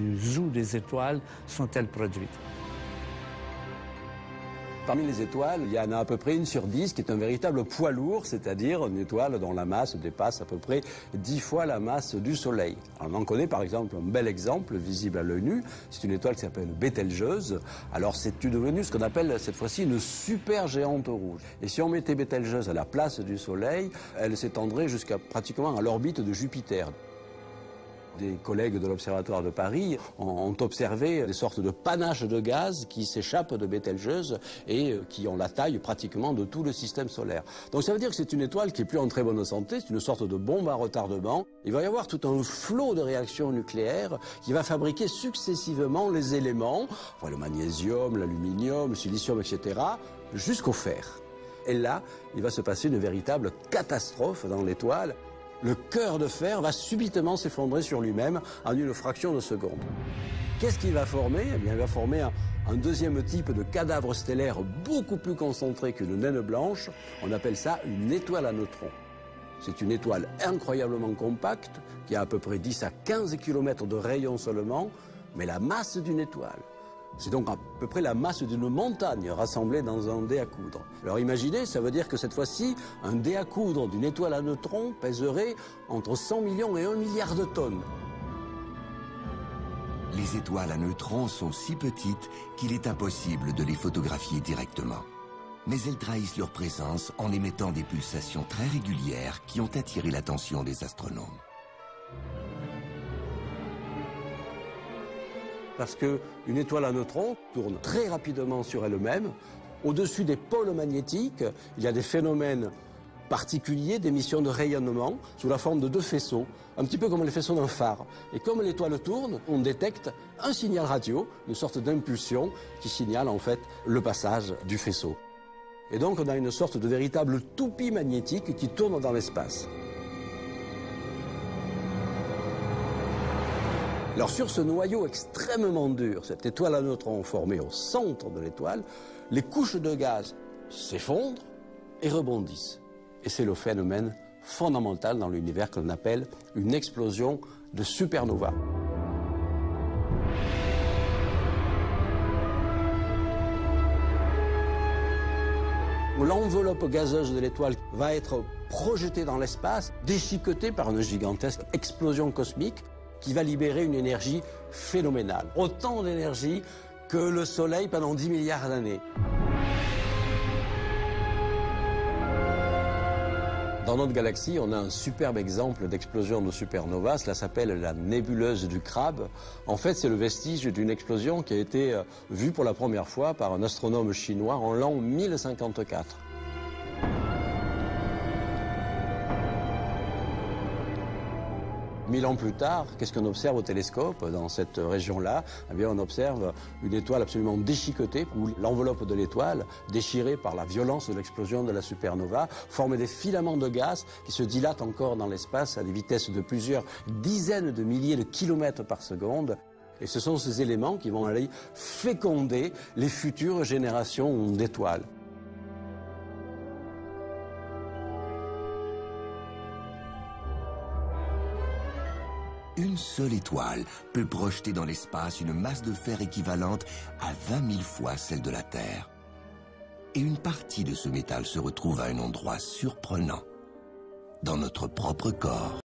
Où des étoiles sont-elles produites? Parmi les étoiles, il y en a à peu près une sur 10 qui est un véritable poids lourd, c'est-à-dire une étoile dont la masse dépasse à peu près 10 fois la masse du Soleil. Alors, on en connaît par exemple un bel exemple visible à l'œil nu, c'est une étoile qui s'appelle Bételgeuse. Alors c'est devenu ce qu'on appelle cette fois-ci une super géante rouge. Et si on mettait Bételgeuse à la place du Soleil, elle s'étendrait jusqu'à pratiquement à l'orbite de Jupiter. Des collègues de l'Observatoire de Paris ont observé des sortes de panaches de gaz qui s'échappent de Bételgeuse et qui ont la taille pratiquement de tout le système solaire. Donc ça veut dire que c'est une étoile qui est plus en très bonne santé, c'est une sorte de bombe à retardement. Il va y avoir tout un flot de réactions nucléaires qui va fabriquer successivement les éléments, le magnésium, l'aluminium, le silicium, etc., jusqu'au fer. Et là, il va se passer une véritable catastrophe dans l'étoile. Le cœur de fer va subitement s'effondrer sur lui-même en une fraction de seconde. Qu'est-ce qu'il va former? Eh bien, il va former un deuxième type de cadavre stellaire beaucoup plus concentré qu'une naine blanche. On appelle ça une étoile à neutrons. C'est une étoile incroyablement compacte qui a à peu près 10 à 15 km de rayon seulement, mais la masse d'une étoile. C'est donc à peu près la masse d'une montagne rassemblée dans un dé à coudre. Alors imaginez, ça veut dire que cette fois-ci, un dé à coudre d'une étoile à neutrons pèserait entre 100 millions et 1 milliard de tonnes. Les étoiles à neutrons sont si petites qu'il est impossible de les photographier directement. Mais elles trahissent leur présence en émettant des pulsations très régulières qui ont attiré l'attention des astronomes. Parce qu'une étoile à neutrons tourne très rapidement sur elle-même. Au-dessus des pôles magnétiques, il y a des phénomènes particuliers d'émission de rayonnement sous la forme de deux faisceaux, un petit peu comme les faisceaux d'un phare. Et comme l'étoile tourne, on détecte un signal radio, une sorte d'impulsion qui signale en fait le passage du faisceau. Et donc on a une sorte de véritable toupie magnétique qui tourne dans l'espace. Alors sur ce noyau extrêmement dur, cette étoile à neutrons formée au centre de l'étoile, les couches de gaz s'effondrent et rebondissent. Et c'est le phénomène fondamental dans l'univers que l'on appelle une explosion de supernova. L'enveloppe gazeuse de l'étoile va être projetée dans l'espace, déchiquetée par une gigantesque explosion cosmique qui va libérer une énergie phénoménale. Autant d'énergie que le Soleil pendant 10 milliards d'années. Dans notre galaxie, on a un superbe exemple d'explosion de supernova. Cela s'appelle la nébuleuse du Crabe. En fait, c'est le vestige d'une explosion qui a été vue pour la première fois par un astronome chinois en l'an 1054. Mille ans plus tard, qu'est-ce qu'on observe au télescope dans cette région-là? Eh bien, on observe une étoile absolument déchiquetée, où l'enveloppe de l'étoile, déchirée par la violence de l'explosion de la supernova, forme des filaments de gaz qui se dilatent encore dans l'espace à des vitesses de plusieurs dizaines de milliers de kilomètres par seconde. Et ce sont ces éléments qui vont aller féconder les futures générations d'étoiles. Une seule étoile peut projeter dans l'espace une masse de fer équivalente à 20 000 fois celle de la Terre. Et une partie de ce métal se retrouve à un endroit surprenant, dans notre propre corps.